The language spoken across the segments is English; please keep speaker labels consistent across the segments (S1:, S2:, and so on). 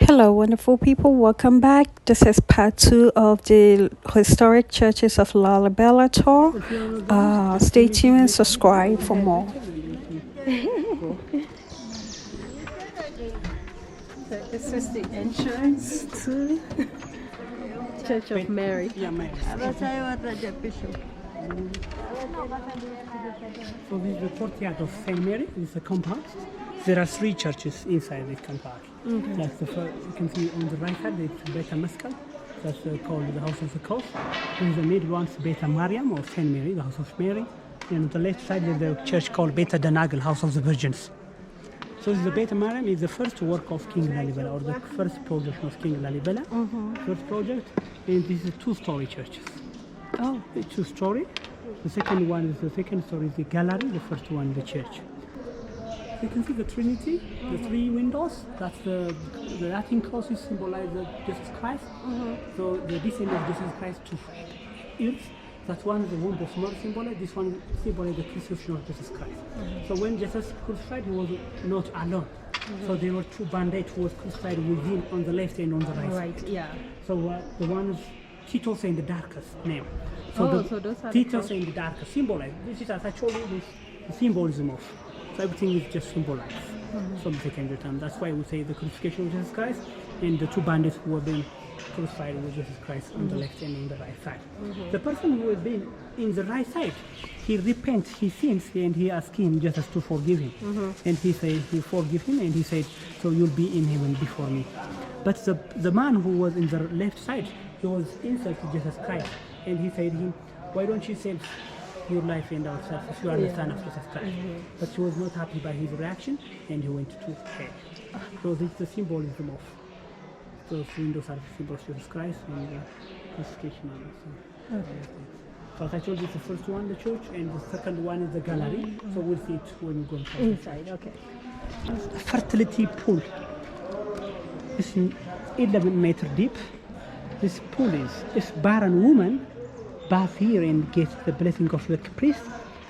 S1: Hello, wonderful people. Welcome back. This is part 2 of the historic churches of Lalibela tour. Stay tuned and subscribe for more. This is the entrance to Church of Mary.
S2: So this is the courtyard of St. Mary. This is a compound. There are 3 churches inside this compound. That's the first, you can see on the right side, it's Beta Mescal. That's called the House of the Cross. In the middle one's Beta Mariam or St. Mary, the House of Mary. And on the left side is the church called Beta Danagel, House of the Virgins. So the Beta Mariam is the first work of King Lalibela, or the first project of King Lalibela. First project, and this is 2-story churches.
S1: Oh,
S2: The 2-story. The second one is the second story is the gallery. The first one the church. You can see the Trinity, the 3 windows. That's the Latin crosses symbolize Jesus Christ. So the descent of Jesus Christ to earth. That one is the womb of Mary symbolize. This one symbolize the crucifixion of Jesus Christ. So when Jesus crucified, he was not alone. So there were 2 bandits who was crucified with him on the left and on the right.
S1: right, yeah.
S2: So the one is Titus and the darkest name.
S1: So those are
S2: Titus and the darkest symbolize. This is, as I told you, the symbolism of. So everything is just symbolized. So the second time. That's why we say the crucifixion of Jesus Christ and the 2 bandits who have been crucified with Jesus Christ on the left and on the right side. The person who has been in the right side, he repents, he sins, and he asks him Jesus to forgive him. And he said, he forgive him, and he said, so you'll be in heaven before me. But the man who was in the left side, he was insulting Jesus Christ, and he said to him, why don't you save your life and ourselves if you are the son of Jesus Christ? But he was not happy by his reaction, and he went to hell. So this is the symbolism of those windows are the symbols of Jesus Christ and the crucifixion. So as I told you, the first one the church, and the second one is the gallery. So we'll see it when you go
S1: Inside, okay.
S2: Fertility pool. It's 11 meters deep. This pool is barren woman bath here and get the blessing of the priest,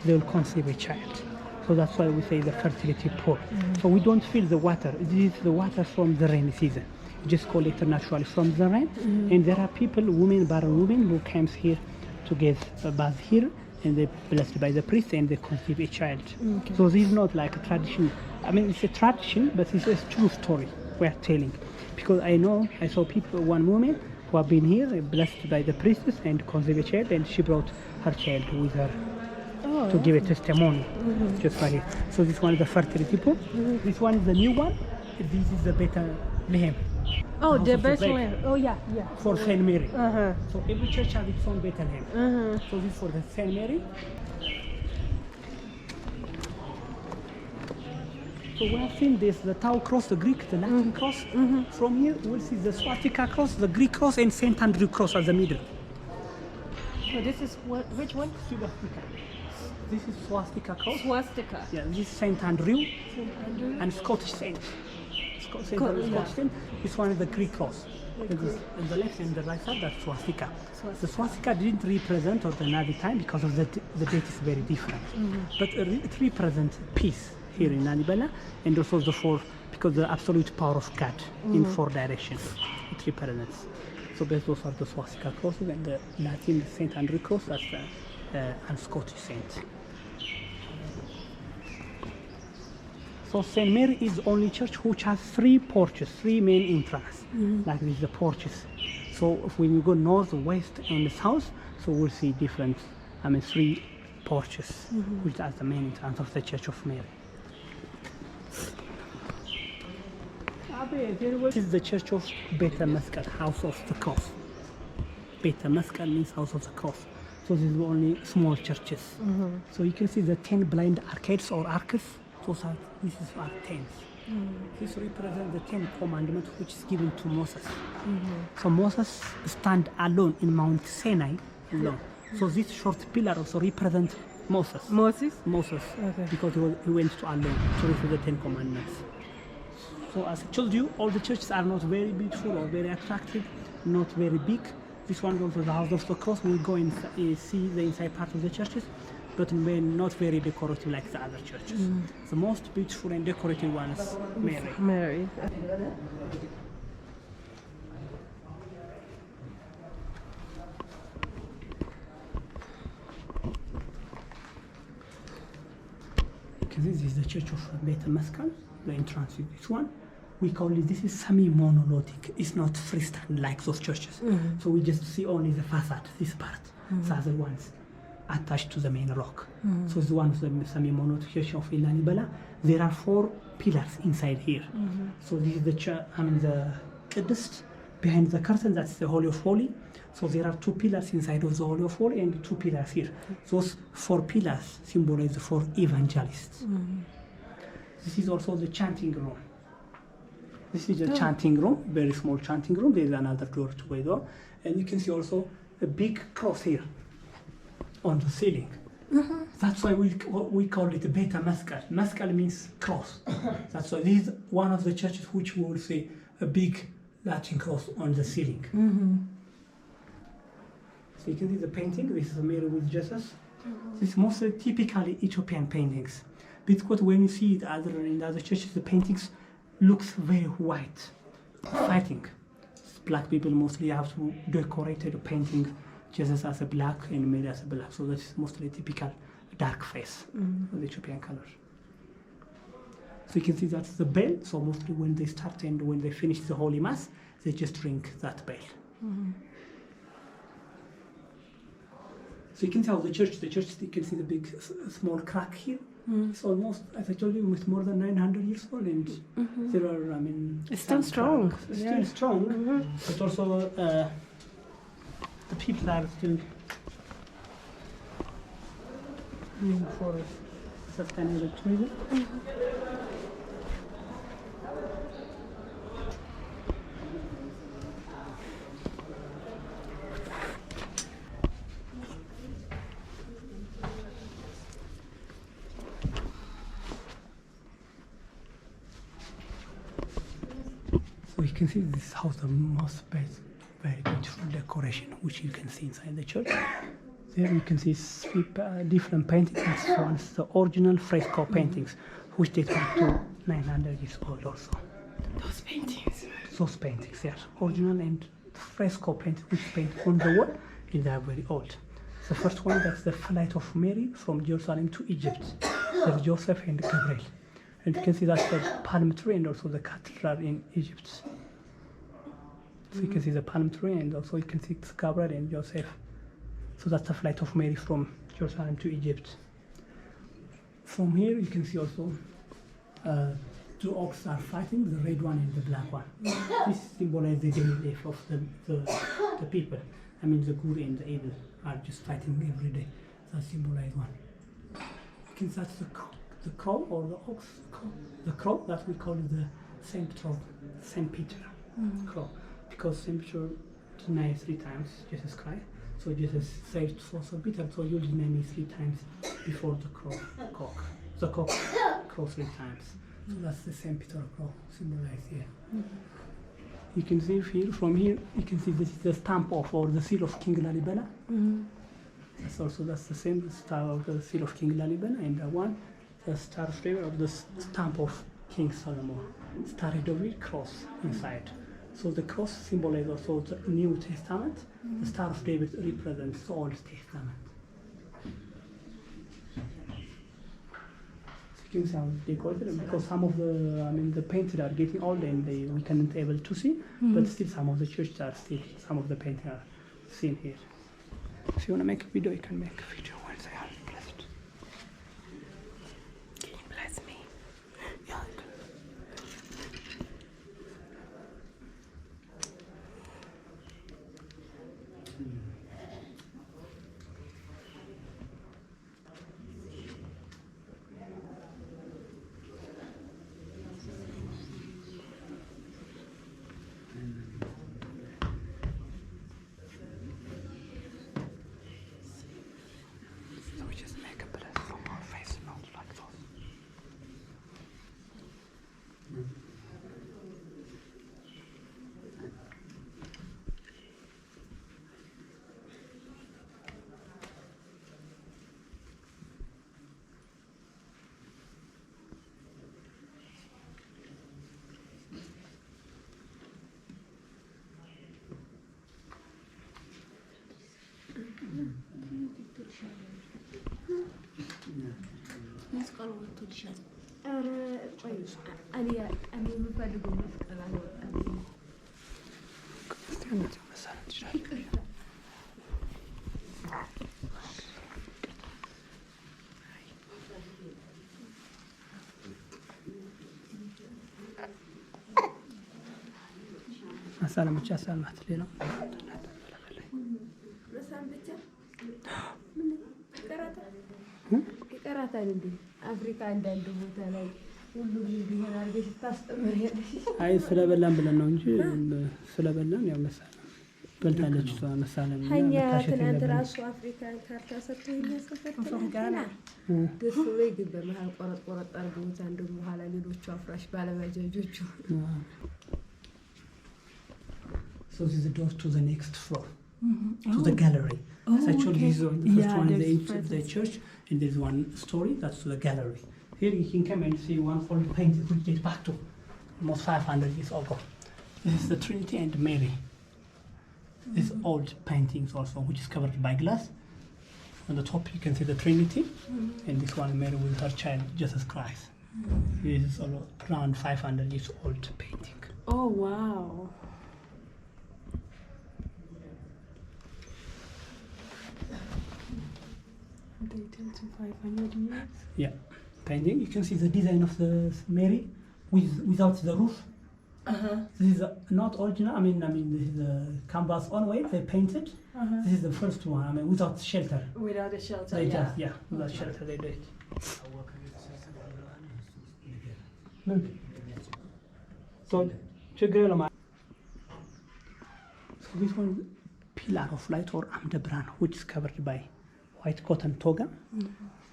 S2: they will conceive a child. So that's why we say the fertility pool. So we don't feel the water. This is the water from the rainy season. We just collect naturally from the rain. And there are people, women, barren women, who comes here to get a bath here, and they're blessed by the priest and they conceive a child. So this is not like a tradition. I mean, it's a tradition, but it's a true story we are telling. Because I saw people, one woman who have been here, blessed by the priestess and conceived a child, and she brought her child with her to give a testimony. Just right here. So this one is the fertility pool. This one is the new one. This is the Bethlehem.
S1: Oh, the Bethlehem. Oh, yeah.
S2: For St. Mary. So every church has its own Bethlehem. So this is for the St. Mary. So we have seen this, the Tau cross, the Greek, the Latin cross. From here, we'll see the swastika cross, the Greek cross, and St. Andrew cross as the middle.
S1: So this is which one?
S2: Swastika. This is swastika cross.
S1: Swastika.
S2: Yeah, this is St. Andrew. And Scottish Saint. Scottish Saint. This one is the Greek cross. On the left and the right side, that's swastika. The swastika didn't represent at another time because of the date is very different. But it represents peace here in Lalibela, and also because the absolute power of God in 4 directions it represents. So those are the swastika crosses, and the Latin St. Andrew cross, that's and Scottish Saint. So St. Mary is the only church which has 3 porches, 3 main entrances, like this, the porches. So when you go north, west, and south, so we'll see different, 3 porches, which are the main entrance of the Church of Mary. This is the Church of Beta Mescal, House of the Cross. Beta Mescal means House of the Cross. So these are only small churches. So you can see the 10 blind arcades or arches. This is our 10. This represents the 10 commandments which is given to Moses. So Moses stand alone in Mount Sinai alone. So this short pillar also represents Moses.
S1: Moses?
S2: Okay. Because he went to alone to receive the 10 commandments. So as I told you, all the churches are not very beautiful or very attractive, not very big. This one goes to the House of the Cross. We'll go and see the inside part of the churches. but not very decorative like the other churches. The most beautiful and decorative one is Mary.
S1: Mary.
S2: can see this is the Church of Beit Maskal. The entrance is this one. We call it, this is semi-monolithic. It's not freestanding like those churches. So we just see only the facade, this part. The other ones attached to the main rock. So it's one of the semi-monolithic church of Lalibela. There are 4 pillars inside here. So this is the church, the Qudust. Behind the curtain, that's the Holy of Holy. So there are 2 pillars inside of the Holy of Holy and 2 pillars here. Those 4 pillars symbolize the 4 evangelists. This is also the chanting room. This is a chanting room, very small chanting room. There is another door to the door. And you can see also a big cross here on the ceiling. That's why we call it a Beit Maskal. Maskal means cross. That's why this is one of the churches which we will see a big Latin cross on the ceiling. So you can see the painting. This is a Mary with Jesus. This is mostly typically Ethiopian paintings. Because when you see it in other churches, the paintings looks very white, fighting. Black people mostly have to decorate the painting Jesus as a black and Mary as a black. So that's mostly typical dark face of the Ethiopian color. So you can see that's the bell. So mostly when they start and when they finish the Holy Mass, they just ring that bell. So you can see how the church, you can see the big small crack here. It's almost, as I told you, it's more than 900 years old, and there are,
S1: it's still strong.
S2: It's still strong, but also the people are still for sustainable tourism. So you can see this house, the most very beautiful decoration, which you can see inside the church. There you can see 3 different paintings. This one's the original fresco paintings, which date back to 900 years old also.
S1: Those paintings.
S2: Those paintings, yes, original and fresco paintings, which paint on the wall, and they are very old. The first one, that's the flight of Mary from Jerusalem to Egypt. There's Joseph and Gabriel. And you can see that's the palm tree and also the cathedral in Egypt. So you can see the palm tree and also you can see Gabriel and Joseph. So that's the flight of Mary from Jerusalem to Egypt. From here you can see also 2 oxen are fighting, the red one and the black one. This symbolizes the daily life of the people. The good and the evil are just fighting every day. That symbolizes one. You can see that's the crow or the ox, the crow that we call the Saint Peter crow, because Saint Peter denied 3 times Jesus Christ. So Jesus said for Saint Peter, so you deny me 3 times before the cock crows 3 times. So that's the Saint Peter crow symbolized here. You can see here, from here, you can see this is the stamp of or the seal of King Lalibela. That's the same star of the seal of King Lalibela, and the Star of David, or the stamp of King Solomon. Star of David cross inside. So the cross symbolizes also the New Testament. The Star of David represents the Old Testament. So you can see how they decorated, because some of the paintings are getting old and we cannot able to see, but still some of the churches are still, some of the paintings are seen here. If you want to make a video, you can make a video when they are blessed.
S1: Can you bless me?
S2: Yeah. መሳለም ብቻ ሳልማት ሌላው
S3: ይቀራታል እንዴ? አፍሪካ አንዳንድ ቦታ ላይ ሁሉም ቢሆን አድርገሽ ታስተምር ያለሽ።
S2: አይ ስለበላን ብለን ነው እንጂ ስለበላን ያው መሳለም በልታለች። እሷ መሳለም
S3: ሀኛ ትናንት ራሱ አፍሪካን ካርታ ሰጥቶ የሚያሰፈር ጋና ደስ ብሎኝ ግን በመሀል ቆረጥ ቆረጥ አድርገውት አንዱ በኋላ ሌሎቹ አፍራሽ ባለባጃጆቹ
S2: So this is the door to the next floor, to the gallery. Actually, this is the first one is the church, and there's one story, that's the gallery. Here you can come and see one old painting which dates back to almost 500 years ago. This is the Trinity and Mary. These old paintings also, which is covered by glass. On the top you can see the Trinity, and this one Mary with her child, Jesus Christ. This is around 500 years old painting.
S1: Oh, wow. Dated to 500 years.
S2: Yeah, painting. You can see the design of the Mary without the roof. This is not original. I mean, this is the canvas on way they painted. This is the first one. I mean, without shelter.
S1: Without a shelter.
S2: They just without shelter they did. So, so this one pillar of light or amdebran, which is covered by white cotton toga.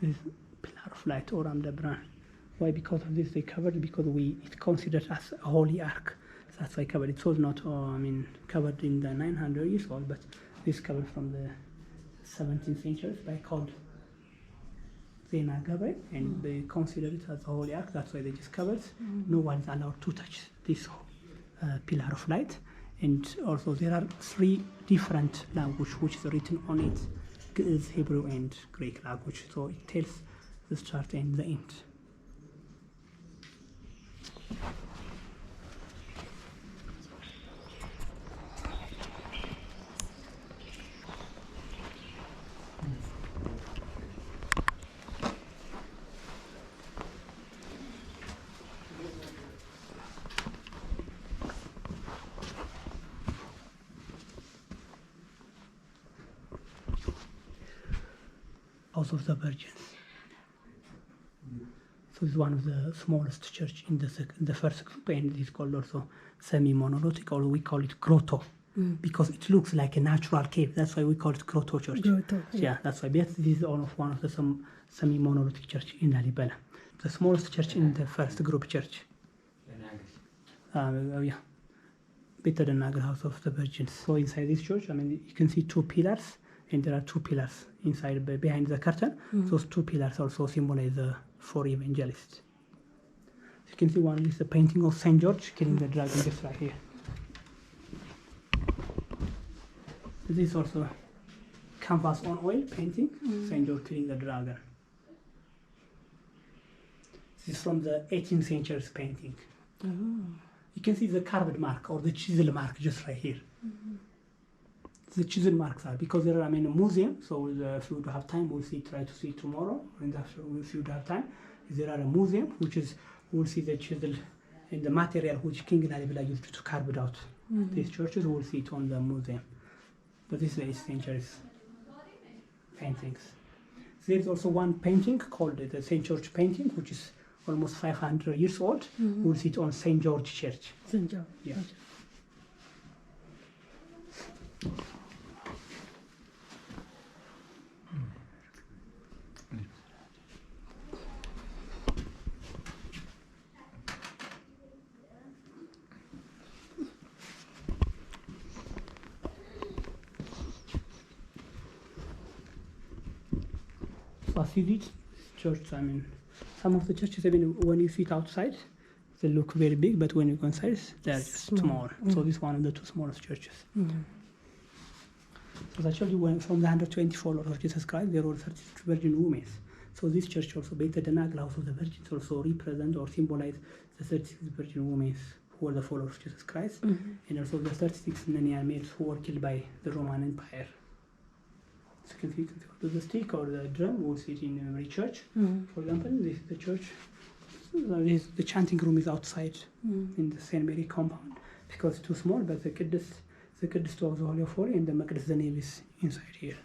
S2: This pillar of light or amdebran. Why? Because of this they covered, because it's considered as a holy ark. That's why covered. It was not, covered in the 900 years old, but this covered from the 17th century by called Zena Gabriel, and they consider it as a holy ark. That's why they just covered. No one is allowed to touch this pillar of light. And also there are 3 different languages which is written on it: Greek, Hebrew, and Greek language. So it tells the start and the end. House of the Virgins. So it's one of the smallest church in the first group, and it's called also semi-monolithic, or we call it grotto, because it looks like a natural cave. That's why we call it grotto church.
S1: Grotto,
S2: yeah, that's why. But this is one of the semi-monolithic church in Lalibela, the smallest church in the first group church. Yeah, better than Nagar House of the Virgins. So inside this church, you can see 2 pillars. And there are 2 pillars inside, behind the curtain. Those 2 pillars also symbolize the 4 evangelists. So you can see one is the painting of Saint George killing the dragon, just right here. This is also canvas on oil painting, Saint George killing the dragon. This is from the 18th century's painting. You can see the carved mark or the chisel mark just right here. The chisel marks are because there are a museum. So if you would have time, try to see tomorrow. And after, if you would have time, there are a museum we'll see the chisel and the material which King Lalibela used to carve it out. These churches we'll see it on the museum. But this is the 8th century's paintings. There's also one painting called the Saint George painting, which is almost 500 years old. We'll see it on Saint George Church.
S1: Saint George.
S2: Yeah. Facilities, church, some of the churches, when you sit outside, they look very big, but when you go inside, they're just small. So this is one of the 2 smallest churches. So actually, from the 120 followers of Jesus Christ, there were 32 virgin women. So this church also, Beit Denagla, also the virgins also represent or symbolize the 36 virgin women who were the followers of Jesus Christ, and also the 36 Nanian males who were killed by the Roman Empire. So you can see the stick or the drum, we'll see it in every church. For example, this is the church. The chanting room is outside in the St. Mary compound because it's too small, but the Qudus of the Holy of Holy and the Maqdis the name is inside here.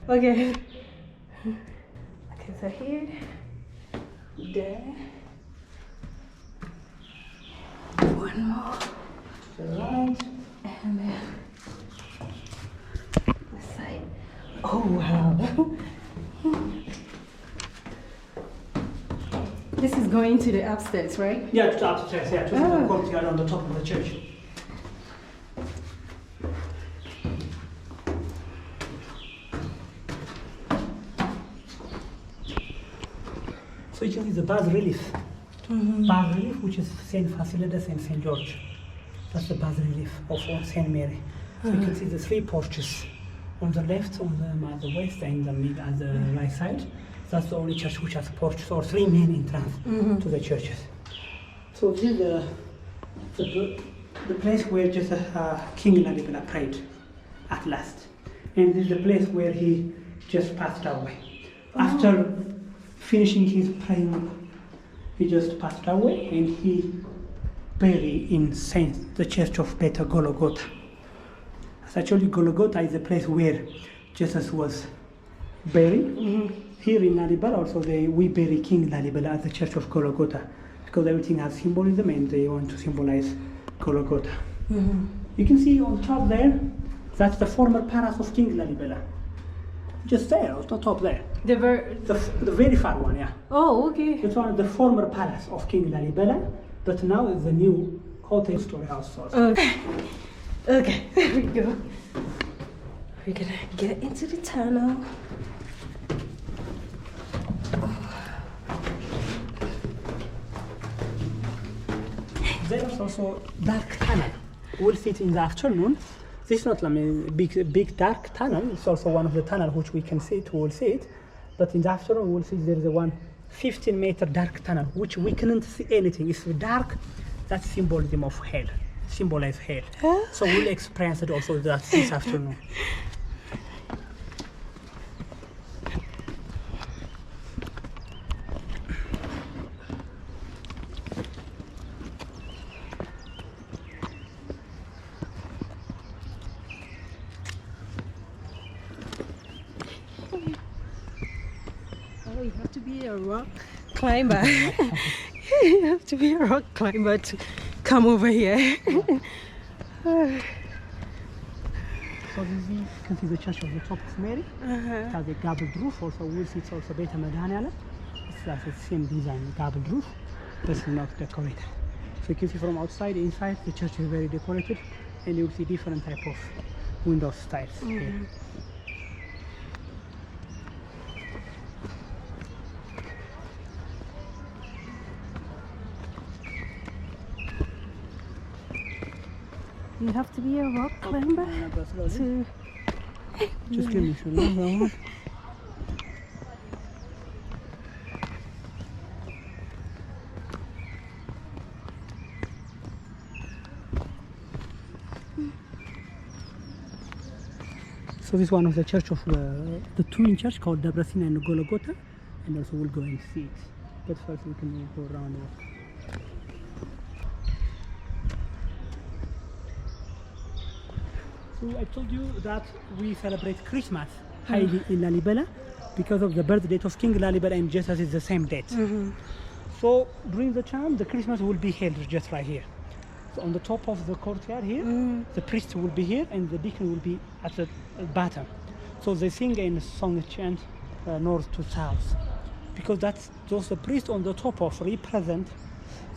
S1: Okay. Okay, so here, there, one more to the right, and then this side. Oh wow! This is going to the upstairs, right?
S2: Yeah, to the upstairs, yeah, to the courtyard on the top of the church. So you can see the bas-relief. Bas-relief, which is Saint Fasilides and Saint George. That's the bas-relief of Saint Mary. So you can see the three porches on the left, on the west, and the mid at the right side. That's the only church which has porches or three main entrance to the churches. So this is the place where just King Lalibela prayed at last, and this is the place where he just passed away. After finishing his praying, he just passed away, and he buried in the church of Beta Golgotha. Actually, Golgotha is the place where Jesus was buried. Here in Lalibela also we bury King Lalibela at the church of Golgotha because everything has symbolism and they want to symbolize Golgotha. You can see on top there, that's the former palace of King Lalibela. Just there, on the top there.
S1: The
S2: very far one, yeah.
S1: Oh, okay.
S2: It's one of the former palace of King Lalibela, but now it's the new hotel story house.
S1: Okay, here we go. We're gonna get into the tunnel.
S2: There's also dark tunnel. We'll see it in the afternoon. This is not a big dark tunnel. It's also one of the tunnels which we can see it. We'll see it. But in the afternoon, we'll see there is a 15-meter dark tunnel which we cannot see anything. It's dark. That's symbolism of hell. Symbolize hell. So we'll experience it also this afternoon.
S1: Oh, you have to be a rock climber. You have to be a rock climber to come over here.
S2: So you can see the church of the top of Mary. It has a gabled roof. Also, we'll see it's also Beta Madaniala. It's like the same design, gabled roof, but it's not decorated. So you can see from outside, inside, the church is very decorated, and you'll see different type of window styles here.
S1: You have to be a rock climber to...
S2: Just give me some. So this is one of the church of the twin church called Debrasina and Golgotha, and also we'll go and see it. But first we can go around and walk. So I told you that we celebrate Christmas highly in Lalibela because of the birth date of King Lalibela and Jesus is the same date. So during the time, the Christmas will be held just right here. So on the top of the courtyard here, the priest will be here and the deacon will be at the bottom. So they sing in song chant north to south, because those the priests on the top of represent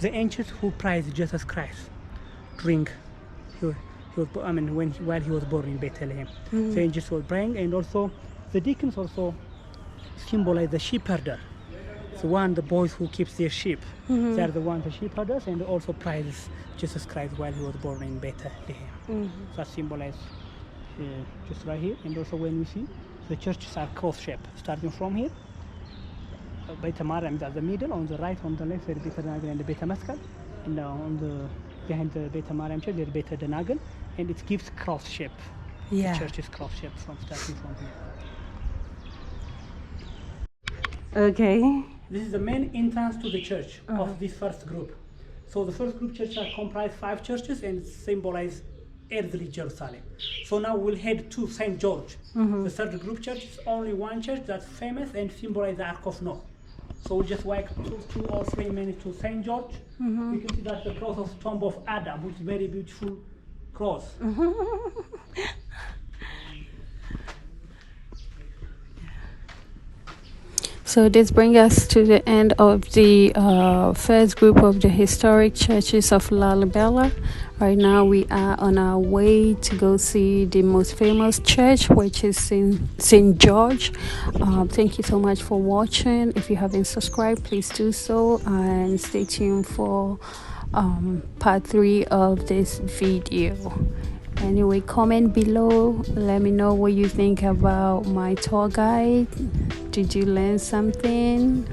S2: the angels who praised Jesus Christ during while he was born in Bethlehem. The angels were praying, and also the deacons also symbolize the sheepherder. So one, the boys who keeps their sheep, they are the ones, the sheep herders, and also prizes Jesus Christ while he was born in Bethlehem. So that symbolizes just right here. And also when we see the churches are cross shaped, starting from here. Beit Mariam is at the middle, on the right, on the left, there's Beit Denagal and the Beit Meskel, and on the behind the Beit Mariam church, there's Beit Denagal, and it gives cross shape.
S1: Yeah.
S2: The church is cross shaped from starting from here.
S1: Okay.
S2: This is the main entrance to the church of this first group. So the first group church comprise 5 churches and symbolize earthly Jerusalem. So now we'll head to St. George. The third group church is only one church that's famous and symbolizes the Ark of Noah. So we'll just walk 2 or 3 minutes to St. George. You can see that's the cross of tomb of Adam, which is very beautiful cross.
S1: So this brings us to the end of the first group of the historic churches of Lalibela. Right now we are on our way to go see the most famous church, which is St. George. Thank you so much for watching. If you haven't subscribed, please do so, and stay tuned for part 3 of this video. Anyway, comment below, let me know what you think about my tour guide. Did you learn something?